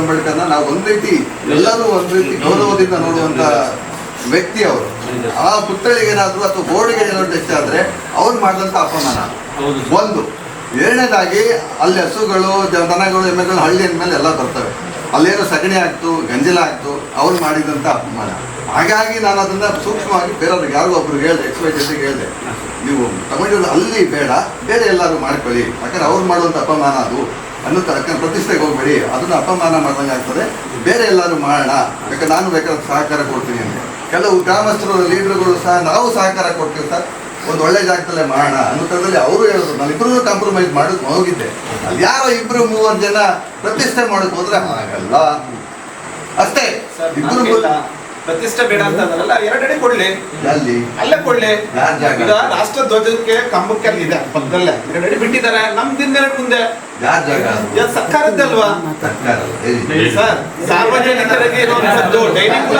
ಅಂಬೇಡ್ಕರ್ನ ನಾವು ಒಂದ್ ರೀತಿ ಎಲ್ಲರೂ ಒಂದ್ ರೀತಿ ಗೌರವದಿಂದ ನೋಡುವಂತ ವ್ಯಕ್ತಿ ಅವರು. ಆ ಪುತ್ಥಳಿಗೆ ಏನಾದ್ರು ಅಥವಾ ಬೋರ್ಡ್ಗೆ ಏನಾದ್ರು ಟಚ್ ಆದ್ರೆ ಅವ್ರು ಮಾಡಿದಂತ ಅಪಮಾನ ಒಂದು. ಎರಡನೇದಾಗಿ ಅಲ್ಲಿ ಹಸುಗಳು ದನಗಳು ಎಮ್ಮೆಗಳು ಹಳ್ಳಿ ಅಂದ್ಮೇಲೆ ಎಲ್ಲ ಬರ್ತವೆ, ಅಲ್ಲೇನೋ ಸಗಣಿ ಆಗ್ತು ಗಂಜಲ ಆಗ್ತು ಅವ್ರು ಮಾಡಿದಂಥ ಅಪಮಾನ. ಹಾಗಾಗಿ ನಾನು ಅದನ್ನ ಸೂಕ್ಷ್ಮವಾಗಿ ಬೇರೆಯವ್ರಿಗೆ ಯಾರಿಗೂ ಒಬ್ರಿಗೆ ಹೇಳಿದೆ, XYZ ಹೇಳಿದೆ, ನೀವು ತಮಿಳು ಅಲ್ಲಿ ಬೇಡ, ಬೇರೆ ಎಲ್ಲರೂ ಮಾಡ್ಕೊಳ್ಳಿ, ಯಾಕಂದ್ರೆ ಅವ್ರು ಮಾಡುವಂಥ ಅಪಮಾನ ಅದು ಅನ್ನೋ ಪ್ರತಿಷ್ಠೆಗೆ ಹೋಗ್ಬೇಡಿ, ಅದನ್ನ ಅಪಮಾನ ಮಾಡ್ದಂಗೆ ಆಗ್ತದೆ, ಬೇರೆ ಎಲ್ಲರೂ ಮಾಡೋಣ, ಯಾಕಂದ್ರೆ ನಾನು ಬೇಕಾದ್ರೆ ಸಹಕಾರ ಕೊಡ್ತೀನಿ ಅಂತ. ಕೆಲವು ಗ್ರಾಮಸ್ಥರು ಲೀಡರ್ಗಳು ಸಹ ನಾವು ಸಹಕಾರ ಕೊಡ್ತೀವಿ ಸರ್, ಒಂದು ಒಳ್ಳೆ ಜಾಗದಲ್ಲೇ ಮಾಡೋಣ ಅನ್ನೋದ್ರಲ್ಲಿ ಅವರು ಹೇಳಿದ್ರು. ನಾನು ಇಬ್ಬರು ಕಾಂಪ್ರಮೈಸ್ ಮಾಡೋದು ಹೋಗಿದ್ದೆ. ಅಲ್ಲಿ ಯಾರೋ 2-3 ಜನ ಪ್ರತಿಷ್ಠೆ ಮಾಡಕ್ ಹೋದ್ರೆ ಆಗಲ್ಲ ಅಷ್ಟೇ. ಇಬ್ಬರು ಪ್ರತಿಷ್ಠೆ ಬೇಡ ಅಂತ ಅದಲ್ಲ, 2 ಅಡಿ ಕೊಡ್ಲಿ, ಅಲ್ಲಿ ಅಲ್ಲೇ ಕೊಡ್ಲಿ. ಈಗ ರಾಷ್ಟ್ರ ಧ್ವಜಕ್ಕೆ ಕಂಬಕ್ಕೆ ಅಲ್ಲಿ ಇದೆ ಪಕ್ಕದಲ್ಲೇ 2 ಅಡಿ ಬಿಟ್ಟಿದ್ದಾರೆ, ನಮ್ದಿಂದ ಮುಂದೆ ಯಾರ ಜಾಗ? ಸರ್ಕಾರದ್ದಲ್ವಾ ಸರ್? ಸಾರ್ವಜನಿಕರಿಗೆ ಇರುವಂತದ್ದು ಡೈನಿಂಗ್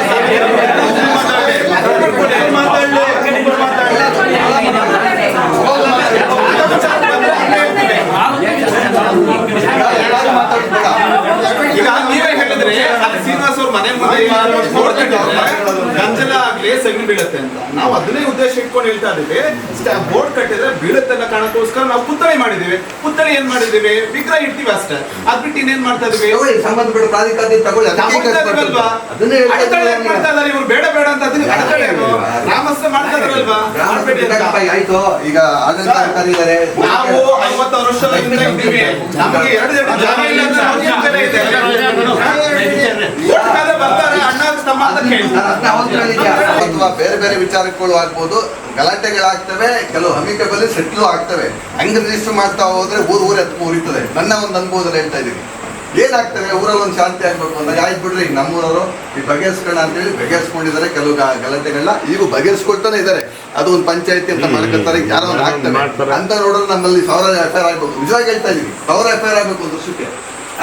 ಈಗ ನೀವೇ ಹೇಳಿದ್ರೆ ಅಲ್ಲಿ ಶ್ರೀನಿವಾಸ್ ಅವ್ರ ಮನೆ ಮುಂದೆ ಗಂಜಲ ಆಗ್ಲಿ ಸಗಣಿ ಬೀಳುತ್ತೆ ಅಂತ ನಾವು ಅದನ್ನೇ ಉದ್ದೇಶ ಇಟ್ಕೊಂಡು ಹೇಳ್ತಾ ಇದೀವಿ. ಬೋರ್ಡ್ ಕಟ್ಟಿದ್ರೆ ಬೀಳುತ್ತೆ ಅನ್ನೋ ಕಾರಣಕ್ಕೋಸ್ಕರ ನಾವು ಪುತ್ಥಳಿ ಮಾಡಿದೀವಿ. ಪುತ್ಥಳಿ ಏನ್ ಮಾಡಿದೀವಿ, ವಿಗ್ರಹ ಇಡ್ತೀವಿ ಅಷ್ಟೇ, ಅದ್ ಬಿಟ್ಟು ಇನ್ನೇನ್ ಮಾಡ್ತಾ ಇದೀವಿ? ಸಂಬಂಧಪಟ್ಟ ಪ್ರಾಧಿಕಾರ ತಗೊಳ್ಳಿ, ಮಾಡ್ತಾ ಇದಾರೆ ಇವ್ರು, ಬೇಡ ಬೇಡ ಅಂತ ಅದನ್ನ ಗ್ರಾಮಸ್ಥ ಮಾಡ್ತಾ ಇದಾರಲ್ವಾ? ಆಯ್ತು. ಈಗ ಆಡಳಿತ ಅಧಿಕಾರಿ ಇದ್ದಾರೆ, ನಾವು 50 ವರ್ಷದಿಂದ ಇದ್ದೀವಿ, ನಮಗೆ 2 ಜಾಗ ಇಲ್ಲ ಅಂದ್ರೆ ಬರ್ತಾರೆ ಅಣ್ಣ ತಮ್ಮ ಅಂತ ಕೇಳ್ತಾರೆ. ಅಥವಾ ಬೇರೆ ಬೇರೆ ವಿಚಾರಗಳು ಆಗ್ಬೋದು, ಗಲಾಟೆಗಳಾಗ್ತವೆ, ಕೆಲವು ಅಮಿಕಬಲಿ ಸೆಟ್ಲು ಆಗ್ತವೆ. ಹಂಗ್ ರಿಜಿಸ್ಟರ್ ಮಾಡ್ತಾ ಹೋದ್ರೆ ಊರ್ ಎತ್ತು ಉರಿತದೆ. ನನ್ನ ಒಂದು ಅನುಭವದಲ್ಲಿ ಹೇಳ್ತಾ ಇದೀನಿ. ಏನಾಗ್ತವೆ, ಊರಲ್ಲಿ ಒಂದು ಶಾಂತಿ ಆಗ್ಬೇಕು ಅಂದಾಗ ಆಯ್ತು ಬಿಡ್ರಿ, ಈಗ ನಮ್ಮೂರವರು ಈ ಬಗೆಹರಿಸ್ಕೋಣ ಅಂತೇಳಿ ಬಗೆಹರಿಸ್ಕೊಂಡಿದ್ದಾರೆ. ಕೆಲವು ಗಲಾಟೆಗಳನ್ನ ಈಗ ಬಗೆಹರಿಸ್ಕೊಳ್ತಾನೆ ಇದ್ದಾರೆ. ಅದು ಒಂದು ಪಂಚಾಯತಿ ಅಂತ ಮಾಡ್ಕೊತಾರೆ, ಯಾರೋ ಒಂದು ಆಗ್ತವೆ ಅಂತ ನೋಡಿದ್ರೆ ನಮ್ಮಲ್ಲಿ 1000 FIR ಆಗ್ಬೇಕು. ನಿಜವಾಗಿ ಹೇಳ್ತಾ ಇದೀವಿ, 1000 FIR ಆಗ್ಬೇಕು ಒಂದು ವರ್ಷಕ್ಕೆ.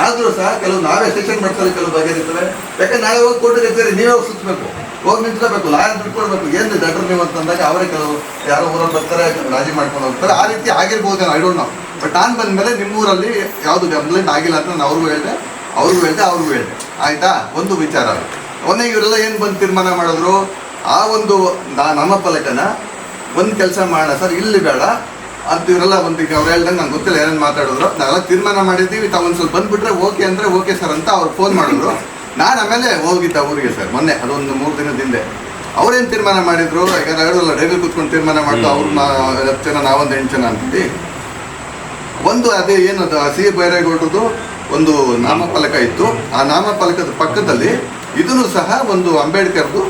ಆದ್ರೂ ಸಹ ಕೆಲವು ನಾವೇ ಸೆಷನ್ ಮಾಡ್ತಾರೆ, ಕೆಲವು ಬಗೆಹರಿತವೆ. ಯಾಕಂದ್ರೆ ನಾಳೆ ಹೋಗಿ ಕೋರ್ಟಿಗೆ ಸೇರಿ ನೀವೇ ಹೋಗಿ ಸುತ್ತಬೇಕು, ಹೋಗಿ ನಿಂತ್ಕೋಬೇಕು, ಲಾಯರ್ ಬಿಟ್ಕೊಡ್ಬೇಕು. ಏನು ದಡ್ರು ನೀವು ಅಂತಂದಾಗ ಅವರೇ ಕೆಲವು ಯಾರೋ ಊರಲ್ಲಿ ಬರ್ತಾರೆ, ರಾಜಿ ಮಾಡ್ಕೊಂಡು ಹೋಗ್ತಾರೆ. ಆ ರೀತಿ ಆಗಿರ್ಬೋದು, ಐ ಡೋಂಟ್ ನೋ. ಬಟ್ ನಾನು ಬಂದ್ಮೇಲೆ ನಿಮ್ಮೂರಲ್ಲಿ ಯಾವುದು ಕಂಪ್ಲೇಂಟ್ ಆಗಿಲ್ಲ ಅಂತ ನಾನು ಅವ್ರಿಗೂ ಹೇಳಿದೆ, ಅವ್ರಿಗೂ ಹೇಳಿದೆ. ಆಯ್ತಾ? ಒಂದು ವಿಚಾರ. ಒಂದೇ ಇವರೆಲ್ಲ ಏನು ಬಂದು ತೀರ್ಮಾನ ಮಾಡಿದ್ರು, ಆ ಒಂದು ನಾಮಫಲಕನ ಒಂದು ಕೆಲಸ ಮಾಡೋಣ ಸರ್, ಇಲ್ಲಿ ಬೇಡ ಅಂತ ಇವರೆಲ್ಲ ಈಗ ಅವ್ರು ಹೇಳ್ದಂಗೆ ನಂಗೆ ಗೊತ್ತಿಲ್ಲ ಏನೇನು ಮಾತಾಡಿದ್ರು. ನಾವೆಲ್ಲ ತೀರ್ಮಾನ ಮಾಡಿದ್ದೀವಿ, ತಾವು ಸ್ವಲ್ಪ ಬಂದುಬಿಟ್ರೆ ಓಕೆ ಅಂದರೆ ಓಕೆ ಸರ್ ಅಂತ ಅವ್ರು ಫೋನ್ ಮಾಡಿದ್ರು. ನಾನು ಆಮೇಲೆ ಹೋಗಿದ್ದೆ ಊರಿಗೆ ಸರ್, ಮೊನ್ನೆ ಅದೊಂದು 3 ದಿನದ ಹಿಂದೆ. ಅವ್ರೇನು ತೀರ್ಮಾನ ಮಾಡಿದ್ರು, ಈಗ ಹೇಳೋಲ್ಲ ಡೈಲಿ ಕೂತ್ಕೊಂಡು ತೀರ್ಮಾನ ಮಾಡ್ತು, ಅವ್ರನ್ನ 10 ಜನ ನಾವೊಂದು 8 ಜನ ಅಂತಿದ್ವಿ. ಒಂದು ಅದೇ ಏನದು ಸಿ ಬೈರೇಗೌಡರದು ಒಂದು ನಾಮಫಲಕ ಇತ್ತು. ಆ ನಾಮಫಲಕದ ಪಕ್ಕದಲ್ಲಿ ಇದನ್ನು ಸಹ ಒಂದು ಅಂಬೇಡ್ಕರ್ದು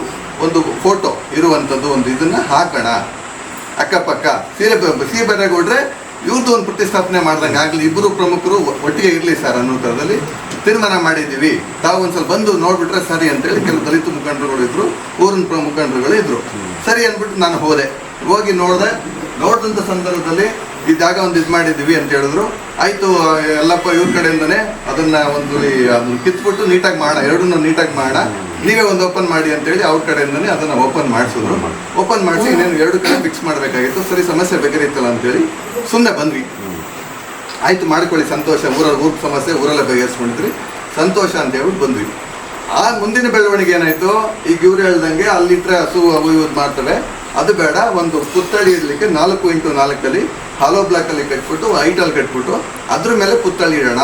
ಒಂದು ಫೋಟೋ ಇರುವಂಥದ್ದು ಒಂದು ಇದನ್ನು ಹಾಕೋಣ ಅಕ್ಕಪಕ್ಕ. ಸಿ ಬೈರೇಗೌಡ್ರೆ ಇವ್ರದ್ದು ಒಂದು ಪ್ರತಿಷ್ಠಾಪನೆ ಮಾಡ್ದಂಗೆ ಆಗಲಿ, ಇಬ್ಬರು ಪ್ರಮುಖರು ಒಟ್ಟಿಗೆ ಇರಲಿ ಸರ್ ಅನ್ನೋ ಥರದಲ್ಲಿ ತೀರ್ಮಾನ ಮಾಡಿದ್ದೀವಿ. ತಾವು ಒಂದು ಸ್ವಲ್ಪ ಬಂದು ನೋಡ್ಬಿಟ್ರೆ ಸರಿ ಅಂತೇಳಿ ಕೆಲವು ದಲಿತ ಮುಖಂಡರುಗಳು ಇದ್ರು, ಊರಿನ ಮುಖಂಡರುಗಳು ಇದ್ರು. ಸರಿ ಅಂದ್ಬಿಟ್ಟು ನಾನು ಹೋಗಿ ನೋಡಿದಂಥ ಸಂದರ್ಭದಲ್ಲಿ ಈ ಜಾಗ ಒಂದು ಇದು ಮಾಡಿದ್ದೀವಿ ಅಂತ ಹೇಳಿದ್ರು. ಆಯಿತು ಎಲ್ಲಪ್ಪ, ಇವ್ರ ಕಡೆಯಿಂದನೇ ಅದನ್ನು ಅದನ್ನು ಕಿತ್ಬಿಟ್ಟು ನೀಟಾಗಿ ಮಾಡೋಣ, ಎರಡನ್ನೂ ನೀಟಾಗಿ ಮಾಡೋಣ, ನೀವೇ ಒಂದು ಓಪನ್ ಮಾಡಿ ಅಂತೇಳಿ ಅವ್ರ ಕಡೆಯಿಂದನೇ ಅದನ್ನು ಓಪನ್ ಮಾಡಿಸಿದ್ರು. ಓಪನ್ ಮಾಡಿಸಿ ಇನ್ನೇನು 2 ಕಡೆ ಫಿಕ್ಸ್ ಮಾಡಬೇಕಾಗಿತ್ತು. ಸರಿ, ಸಮಸ್ಯೆ ಬಗೆಹರಿತಲ್ಲ ಅಂತೇಳಿ ಸುಮ್ಮನೆ ಬಂದ್ವಿ. ಆಯಿತು ಮಾಡ್ಕೊಳ್ಳಿ, ಸಂತೋಷ, ಊರ ಸಮಸ್ಯೆ ಊರಲ್ಲೇ ಬಗೆಹರಿಸ್ಕೊಂಡಿದ್ರಿ, ಸಂತೋಷ ಅಂತ ಹೇಳ್ಬಿಟ್ಟು ಬಂದ್ವಿ. ಆ ಮುಂದಿನ ಬೆಳವಣಿಗೆ ಏನಾಯಿತು, ಈಗ ಇವ್ರು ಹೇಳ್ದಂಗೆ ಅಲ್ಲಿಟ್ಟರೆ ಹಸು ಅವು ಇವು ಮಾಡ್ತವೆ, ಅದು ಬೇಡ, ಒಂದು ಪುತ್ಥಳಿ ಇರಲಿಕ್ಕೆ 4x4 ಹಾಲೋ ಬ್ಲಾಕಲ್ಲಿ ಕಟ್ಬಿಟ್ಟು ಹೈಟಲ್ಲಿ ಕಟ್ಬಿಟ್ಟು ಅದ್ರ ಮೇಲೆ ಪುತ್ಥಳಿ ಇಡೋಣ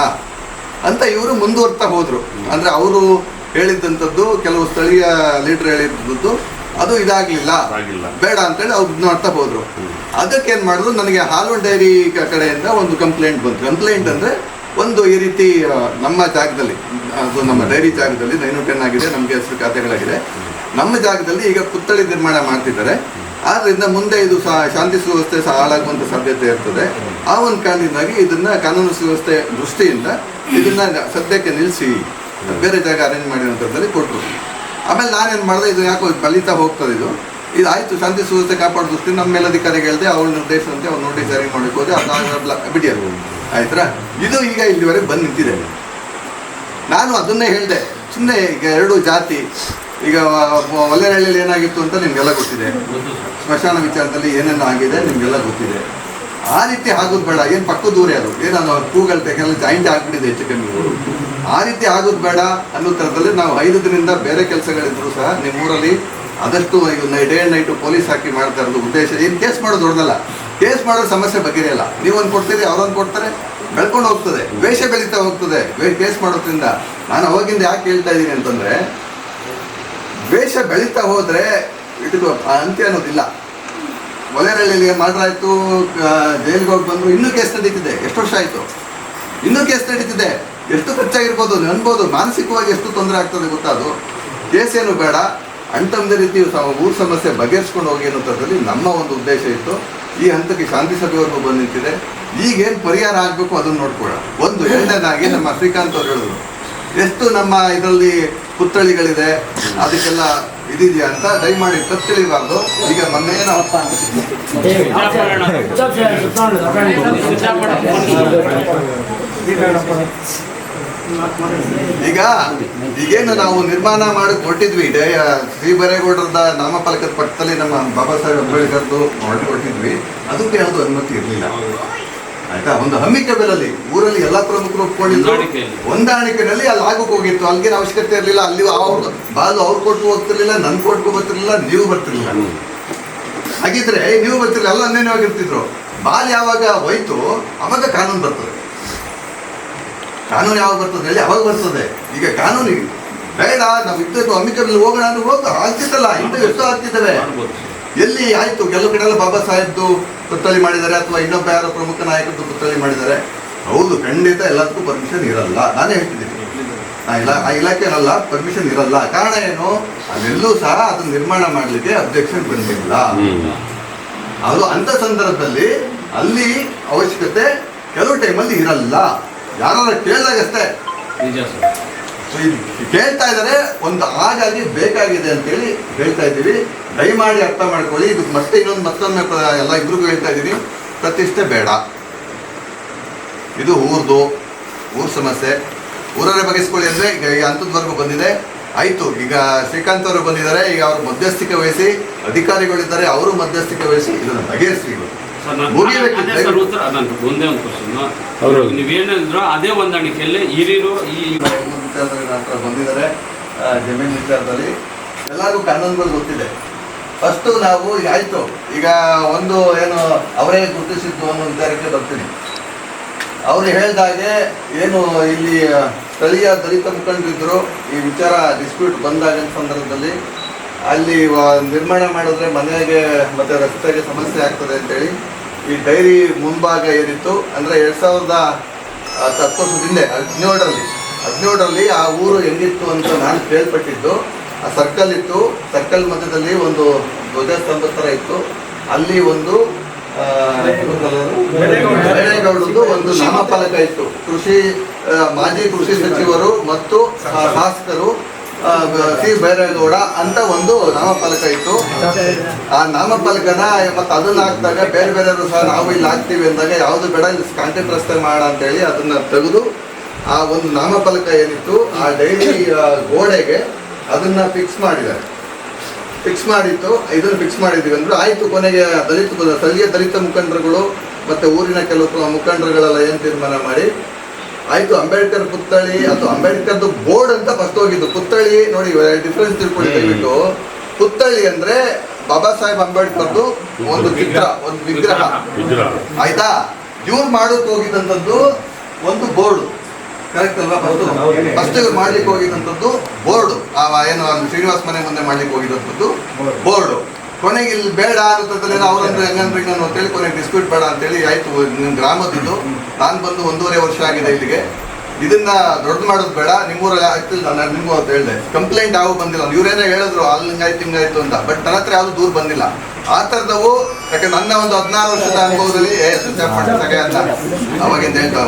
ಅಂತ ಇವರು ಮುಂದುವರ್ತಾ ಹೋದರು. ಅಂದರೆ ಅವರು ಹೇಳಿದ್ದಂಥದ್ದು, ಕೆಲವು ಸ್ಥಳೀಯ ಲೀಡರ್ ಹೇಳಿದ್ದು ಅದು ಇದಾಗಲಿಲ್ಲ, ಬೇಡ ಅಂತೇಳಿ ಅವ್ರು ಇದು ಮಾಡ್ತಾ ಹೋದರು. ಅದಕ್ಕೇನು ಮಾಡಿದ್ರು, ನನಗೆ ಹಾಲು ಡೈರಿ ಕಡೆಯಿಂದ ಒಂದು ಕಂಪ್ಲೇಂಟ್ ಬಂತು. ಕಂಪ್ಲೇಂಟ್ ಅಂದರೆ ಒಂದು ಈ ರೀತಿ ನಮ್ಮ ಜಾಗದಲ್ಲಿ, ಅದು ನಮ್ಮ ಡೈರಿ ಜಾಗದಲ್ಲಿ 910 ಆಗಿದೆ, ನಮಗೆ ಹೆಸರು ಖಾತೆಗಳಾಗಿದೆ, ನಮ್ಮ ಜಾಗದಲ್ಲಿ ಈಗ ಪುತ್ಥಳಿ ನಿರ್ಮಾಣ ಮಾಡ್ತಿದ್ದಾರೆ. ಆದ್ದರಿಂದ ಮುಂದೆ ಇದು ಶಾಂತಿ ಸುವ್ಯವಸ್ಥೆ ಸಹ ಹಾಳಾಗುವಂಥ ಸಾಧ್ಯತೆ ಇರ್ತದೆ. ಆ ಒಂದು ಕಾರಣದಿಂದಾಗಿ ಇದನ್ನು ಕಾನೂನು ಸುವ್ಯವಸ್ಥೆ ದೃಷ್ಟಿಯಿಂದ ಇದನ್ನು ಸದ್ಯಕ್ಕೆ ನಿಲ್ಲಿಸಿ ಬೇರೆ ಜಾಗ ಅರೇಂಜ್ ಮಾಡಿರೋಂಥದ್ದಲ್ಲಿ ಕೊಟ್ಟರು. ಆಮೇಲೆ ನಾನೇನು ಮಾಡಿದೆ, ಇದು ಯಾಕೋ ಬಲಿತಾ ಹೋಗ್ತದೆ, ಇದು ಆಯಿತು, ಶಾಂತಿ ಸುವ್ಯವಸ್ಥೆ ಕಾಪಾಡೋ ದೃಷ್ಟಿ ನಮ್ಮ ಮೇಲಧಿಕಾರಿಗೆ ಹೇಳಿದೆ, ಅವ್ರ ನಿರ್ದೇಶನಂತೆ ಅವ್ರು ನೋಟಿಸ್ ಜಾರಿ ಮಾಡಕ್ಕೆ ಹೋದೆ, ಅದು ಬಿಡಿಯೋದು ಆಯ್ತಾ. ಇದು ಈಗ ಇಲ್ಲಿವರೆಗೆ ಬಂದು ನಿಂತಿದೆ. ನಾನು ಅದನ್ನೇ ಹೇಳಿದೆ, ಸುಮ್ಮನೆ ಈಗ 2 ಜಾತಿ, ಈಗ ಒಲೆರಳ್ಳಿಯಲ್ಲಿ ಏನಾಗಿತ್ತು ಅಂತ ನಿಮಗೆಲ್ಲ ಗೊತ್ತಿದೆ, ಸ್ಮಶಾನ ವಿಚಾರದಲ್ಲಿ ಏನೇನು ಆಗಿದೆ ನಿಮಗೆಲ್ಲ ಗೊತ್ತಿದೆ. ಆ ರೀತಿ ಆಗೋದು ಬೇಡ. ಏನು ಪಕ್ಕದ ದೂರ ಅದು ಏನೋ ಕೂಗಲ್ ತೆಗೆಲ್ಲ ಜಾಯಿಂಟ್ ಆಗಿಬಿಟ್ಟಿದೆ ಹೆಚ್ಚು ಕಮ್ಮಿ. ಆ ರೀತಿ ಆಗೋದು ಬೇಡ ಅನ್ನೋ ಥರದಲ್ಲಿ ನಾವು 5 ದಿನದಿಂದ ಬೇರೆ ಕೆಲಸಗಳಿದ್ರು ಸಹ ನಿಮ್ಮೂರಲ್ಲಿ ಆದಷ್ಟು ಡೇ ಆ್ಯಂಡ್ ನೈಟು ಪೊಲೀಸ್ ಹಾಕಿ ಮಾಡ್ತಾ ಇರೋದು ಉದ್ದೇಶ. ಏನು ಕೇಸ್ ಮಾಡೋದು ದೊಡ್ಡದಲ್ಲ, ಕೇಸ್ ಮಾಡೋ ಸಮಸ್ಯೆ ಬಗೆಹರಿಯಲ್ಲ. ನೀವೊಂದು ಕೊಡ್ತೀರಿ, ಅವರೊಂದು ಕೊಡ್ತಾರೆ, ಬೆಳ್ಕೊಂಡು ಹೋಗ್ತದೆ, ದ್ವೇಷ ಬೆಳೀತಾ ಹೋಗ್ತದೆ ಕೇಸ್ ಮಾಡೋದ್ರಿಂದ. ನಾನು ಅವಾಗಿಂದ ಯಾಕೆ ಹೇಳ್ತಾ ಇದ್ದೀನಿ ಅಂತಂದರೆ, ದ್ವೇಷ ಬೆಳೀತಾ ಹೋದರೆ ಇದಕ್ಕೆ ಅಂತ್ಯ ಅನ್ನೋದಿಲ್ಲ. ಒಲೆರಳ್ಳಿಗೆ ಮರ್ಡರ್ ಆಯಿತು, ಜೈಲಿಗೆ ಹೋಗಿ ಬಂದರು, ಇನ್ನೂ ಕೇಸ್ ನಡೀತಿದೆ. ಎಷ್ಟು ವರ್ಷ ಆಯಿತು, ಇನ್ನೂ ಕೇಸ್ ನಡೀತಿದೆ. ಎಷ್ಟು ಖರ್ಚಾಗಿರ್ಬೋದು ನೀವು ಅನ್ಬೋದು, ಮಾನಸಿಕವಾಗಿ ಎಷ್ಟು ತೊಂದರೆ ಆಗ್ತದೆ ಗೊತ್ತಾ. ಅದು ಕೇಸ್ ಏನು ಬೇಡ, ಅಂಟಮ್ದ ರೀತಿ ಊರ ಸಮಸ್ಯೆ ಬಗೆಹರಿಸ್ಕೊಂಡು ಹೋಗಿ ಅನ್ನೋದ್ರಲ್ಲಿ ನಮ್ಮ ಒಂದು ಉದ್ದೇಶ ಇತ್ತು. ಈ ಹಂತಕ್ಕೆ ಶಾಂತಿ ಸಭೆವರೆಗೂ ಬಂದು ನಿಂತಿದೆ. ಈಗೇನು ಪರಿಹಾರ ಆಗಬೇಕು ಅದನ್ನು ನೋಡ್ಕೊಳ್ಳೋಣ. ಒಂದು ಎರಡನೇದಾಗಿ ನಮ್ಮ ಶ್ರೀಕಾಂತ್ ಅವರು ಹೇಳಿದ್ರು, ಎಷ್ಟು ನಮ್ಮ ಇದರಲ್ಲಿ ಪುತ್ಥಳಿಗಳಿದೆ ಅದಕ್ಕೆಲ್ಲ ಇದಿದೆಯಾ ಅಂತ ದಯಮಾಡಿ ತಪ್ಪಿಳಿಬಾರ್ದು. ಈಗ ಮೊನ್ನೆ ಈಗೇನು ನಾವು ನಿರ್ಮಾಣ ಮಾಡಿ ಕೊಟ್ಟಿದ್ವಿ, ಶ್ರೀ ಬೈರೇಗೌಡರದ ನಾಮಫಲಕದ ಪಕ್ಕದಲ್ಲಿ ನಮ್ಮ ಬಾಬಾ ಸಾಹೇಬ್ ಅಂಬೇಡ್ಕರ್ದು ಕೊಟ್ಟಿದ್ವಿ. ಅದಕ್ಕೆ ಯಾವುದು ಅನುಮತಿ ಇರಲಿಲ್ಲ ಆಯ್ತಾ. ಒಂದು ಹಮ್ಮಿಕಬೆಲಲ್ಲಿ ಊರಲ್ಲಿ ಎಲ್ಲ ಪ್ರಮುಖರು ಒಪ್ಕೊಂಡಿದ್ರು, ಹೊಂದಾಣಿಕೆಯಲ್ಲಿ ಅಲ್ಲಿ ಆಗೋಕೆ ಹೋಗಿತ್ತು. ಅಲ್ಲಿಗೇನು ಅವಶ್ಯಕತೆ ಇರಲಿಲ್ಲ. ಅಲ್ಲಿ ಅವ್ರು ಬಾಲು ಅವ್ರು ಕೊಟ್ಟು ಹೋಗ್ತಿರ್ಲಿಲ್ಲ, ನನ್ನ ಕೊಟ್ಕೊ ಬರ್ತಿರ್ಲಿಲ್ಲ, ನೀವು ಬರ್ತಿರ್ಲಿಲ್ಲ. ಹಾಗಿದ್ರೆ ನೀವು ಬರ್ತಿರ್ಲಿಲ್ಲ, ಎಲ್ಲ ಅನ್ಯವಾಗಿರ್ತಿದ್ರು. ಬಾಲ್ ಯಾವಾಗ ಹೋಯ್ತು ಅವಾಗ ಕಾನೂನು ಬರ್ತದೆ. ಕಾನೂನು ಯಾವಾಗ ಬರ್ತದೆ ಹೇಳಿ, ಅವಾಗ ಬರ್ತದೆ. ಈಗ ಕಾನೂನು ಬೇಡ, ನಾವು ಇದ್ದದ್ದು ಹಮ್ಮಿಕಬೆಲ್ ಹೋಗೋಣ ಅಂದ್ರೆ ಆಗ್ತಿತ್ತಲ್ಲ. ಇಂಥ ಎಷ್ಟು ಆಗ್ತಿದ್ದಾವೆ ಎಲ್ಲಿ ಆಯಿತು. ಕೆಲವು ಕಡೆ ಎಲ್ಲ ಬಾಬಾ ಸಾಹೇಬ್ದು ಪುತ್ಥಳಿ ಮಾಡಿದ್ದಾರೆ, ಅಥವಾ ಇನ್ನೊಬ್ಬ ಯಾರೋ ಪ್ರಮುಖ ನಾಯಕರದ್ದು ಪುತ್ಥಳಿ ಮಾಡಿದ್ದಾರೆ. ಹೌದು, ಖಂಡಿತ ಎಲ್ಲದಕ್ಕೂ ಪರ್ಮಿಷನ್ ಇರಲ್ಲ. ನಾನೇ ಹೇಳ್ತಿದ್ದೀನಿ, ಆ ಇಲಾಖೆನಲ್ಲ ಪರ್ಮಿಷನ್ ಇರಲ್ಲ. ಕಾರಣ ಏನು, ಅದೆಲ್ಲೂ ಸಹ ಅದನ್ನ ನಿರ್ಮಾಣ ಮಾಡಲಿಕ್ಕೆ ಅಬ್ಜೆಕ್ಷನ್ ಬಂದಿಲ್ಲ. ಅದು ಅಂಥ ಸಂದರ್ಭದಲ್ಲಿ ಅಲ್ಲಿ ಅವಶ್ಯಕತೆ ಕೆಲವು ಟೈಮಲ್ಲಿ ಇರಲ್ಲ. ಯಾರು ಕೇಳಿದಾಗಷ್ಟೇ ಕೇಳ್ತಾ ಇದ್ದಾರೆ. ಒಂದು ಹಾಗಾಗಿ ಬೇಕಾಗಿದೆ ಅಂತೇಳಿ ಹೇಳ್ತಾ ಇದ್ದೀವಿ. ದಯಮಾಡಿ ಅರ್ಥ ಮಾಡ್ಕೊಳ್ಳಿ. ಇದು ಮತ್ತೆ ಮತ್ತೊಮ್ಮೆ ಎಲ್ಲ ಇಬ್ರಿಗೂ ಹೇಳ್ತಾ ಇದ್ದೀನಿ, ಪ್ರತಿಷ್ಠೆ ಬೇಡ. ಇದು ಊರ ಸಮಸ್ಯೆ, ಊರನ್ನೇ ಬಗೆಸ್ಕೊಳ್ಳಿ ಅಂದರೆ ಈಗ ಈ ಹಂತದವರೆಗೂ ಬಂದಿದೆ. ಆಯಿತು, ಈಗ ಶ್ರೀಕಾಂತ್ ಅವರು ಬಂದಿದ್ದಾರೆ. ಈಗ ಅವರು ಮಧ್ಯಸ್ಥಿಕೆ ವಹಿಸಿ, ಅಧಿಕಾರಿಗಳಿದ್ದಾರೆ, ಅವರು ಮಧ್ಯಸ್ಥಿಕೆ ವಹಿಸಿ ಇದನ್ನು ಬಗೆಹರಿಸಿ. ಒಂದೇ ಒಂದು ಕ್ವಶನ್, ನೀವೇನಿದ್ರು ಅದೇ ಹೊಂದಾಣಿಕೆಯಲ್ಲಿ ಹಿರಿಯರು ಈ ವಿಚಾರದಲ್ಲಿ ನಂತರ ಬಂದಿದ್ದಾರೆ. ಜಮೀನು ವಿಚಾರದಲ್ಲಿ ಎಲ್ಲರಿಗೂ ಕಾನೂನುಗಳು ಗೊತ್ತಿದೆ. ಫಸ್ಟು ನಾವು ಆಯಿತು, ಈಗ ಒಂದು ಏನು ಅವರೇ ಗುರುತಿಸಿದ್ದು ಅನ್ನೋ ವಿಚಾರಕ್ಕೆ ಬರ್ತೀನಿ. ಅವರು ಹೇಳಿದಾಗೆ ಏನು ಇಲ್ಲಿ ಸ್ಥಳೀಯ ದಲಿತ ಮುಖಂಡರಿದ್ದರು. ಈ ವಿಚಾರ ಡಿಸ್ಪ್ಯೂಟ್ ಬಂದಾಗ ಸಂದರ್ಭದಲ್ಲಿ ಅಲ್ಲಿ ನಿರ್ಮಾಣ ಮಾಡಿದ್ರೆ ಮನೆಗೆ ಮತ್ತು ರಸ್ತೆಗೆ ಸಮಸ್ಯೆ ಆಗ್ತದೆ ಅಂತೇಳಿ ಈ ಡೈರಿ ಮುಂಭಾಗ ಏನಿತ್ತು ಅಂದರೆ 2010 ವರ್ಷದ ಹಿಂದೆ 17ರಲ್ಲಿ ಆ ಊರು ಹೆಂಗಿತ್ತು ಅಂತ ನಾನು ಕೇಳ್ಪಟ್ಟಿದ್ದು. ಆ ಸರ್ಕಲ್ ಇತ್ತು, ಸರ್ಕಲ್ ಮಧ್ಯದಲ್ಲಿ ಒಂದು ಧ್ವಜಸ್ತಂಭ ಥರ ಇತ್ತು. ಅಲ್ಲಿ ಒಂದು ಬೈರೇಗೌಡರದ್ದು ಒಂದು ನಾಮಫಲಕ ಇತ್ತು. ಮಾಜಿ ಕೃಷಿ ಸಚಿವರು ಮತ್ತು ಶಾಸಕರು ಶ್ರೀ ಬೈರೇಗೌಡ ಅಂತ ಒಂದು ನಾಮಫಲಕ ಇತ್ತು. ಆ ನಾಮಫಲಕನ ಮತ್ತು ಅದನ್ನ ಹಾಕಿದಾಗ ಬೇರೆ ಬೇರೆಯವರು ಸಹ ನಾವು ಇಲ್ಲಿ ಹಾಕ್ತೀವಿ ಅಂದಾಗ ಯಾವುದು ಬೇಡ, ಇಲ್ಲಿ ಕಾಂಟ್ಯಾಕ್ಟ್ ರಸ್ತೆ ಮಾಡ ಅಂತೇಳಿ ಅದನ್ನ ತೆಗೆದು ಆ ಒಂದು ನಾಮಫಲಕ ಏನಿತ್ತು ಆ ಡೈರಿ ಗೋಡೆಗೆ ಅದನ್ನ ಫಿಕ್ಸ್ ಮಾಡಿದ್ದಾರೆ. ಇದನ್ನು ಫಿಕ್ಸ್ ಮಾಡಿದ್ವಿ ಅಂದ್ರೆ ಆಯಿತು. ಕೊನೆಗೆ ಸ್ಥಳೀಯ ದಲಿತ ಮುಖಂಡರುಗಳು ಮತ್ತು ಊರಿನ ಕೆಲವು ಮುಖಂಡರುಗಳೆಲ್ಲ ಏನು ತೀರ್ಮಾನ ಮಾಡಿ ಆಯಿತು, ಅಂಬೇಡ್ಕರ್ ಪುತ್ಥಳಿ ಅಥವಾ ಅಂಬೇಡ್ಕರ್ದು ಬೋರ್ಡ್ ಅಂತ ಫಸ್ಟ್ ಹೋಗಿದ್ದು. ಪುತ್ಥಳಿ ನೋಡಿ, ಡಿಫ್ರೆನ್ಸ್ ತಿಳ್ಕೊಳ್ಳಿ ದಯವಿಟ್ಟು. ಪುತ್ಥಳಿ ಅಂದ್ರೆ ಬಾಬಾ ಸಾಹೇಬ್ ಅಂಬೇಡ್ಕರ್ದು ಒಂದು ಚಿತ್ರ, ಒಂದು ವಿಗ್ರಹ ಆಯ್ತಾ. ಇವ್ರು ಮಾಡೋಕೆ ಹೋಗಿದ್ದಂಥದ್ದು ಒಂದು ಬೋರ್ಡು, ಕರೆಕ್ಟ್ ಅಲ್ವಾ. ಫಸ್ಟ್ ಇವ್ರು ಮಾಡ್ಲಿಕ್ಕೆ ಹೋಗಿದ್ದಂಥದ್ದು ಬೋರ್ಡು, ಏನು ಶ್ರೀನಿವಾಸ್ ಮನೆ ಮುಂದೆ ಮಾಡ್ಲಿಕ್ಕೆ ಹೋಗಿದ್ದಂಥದ್ದು ಬೋರ್ಡು. ಕೊನೆಗೆ ಇಲ್ಲಿ ಬೇಡ ಅನ್ನೋದ್ರಲ್ಲಿ ಅವ್ರಂದ್ರೆ ಹೆಂಗಂದ್ರೆ ನಾನು ಅಂತೇಳಿ ಕೊನೆಗೆ ಡಿಸ್ಪ್ಯೂಟ್ ಬೇಡ ಅಂತೇಳಿ ಆಯಿತು. ನಿಮ್ಮ ಗ್ರಾಮದ್ದು ನಾನು ಬಂದು 1.5 ವರ್ಷ ಆಗಿದೆ ಇಲ್ಲಿಗೆ. ಇದನ್ನ ದೊಡ್ಡ ಮಾಡೋದು ಬೇಡ, ನಿಮ್ಮೂರಲ್ಲಿ ಆಗ್ತಿಲ್ಲ. ನಾನು ನಿಮಗೂ ಅಂತ ಹೇಳಿದೆ, ಕಂಪ್ಲೇಂಟ್ ಯಾವ ಬಂದಿಲ್ಲ. ಇವರೇನೋ ಹೇಳಿದ್ರು ಅಲ್ಲಿ ಹಿಂಗಾಯ್ತು ಅಂತ, ಬಟ್ ನನ್ನ ಹತ್ರ ಯಾವುದು ದೂರ ಬಂದಿಲ್ಲ. ಆ ಥರದವು ಯಾಕಂದ್ರೆ ನನ್ನ ಒಂದು 16 ವರ್ಷದ ಅನುಭವದಲ್ಲಿ ಸ್ವಿಚ್ ಆಫ್ ಮಾಡಿ ಅಂತ ಅವಾಗಿಂದ ಹೇಳ್ತಾ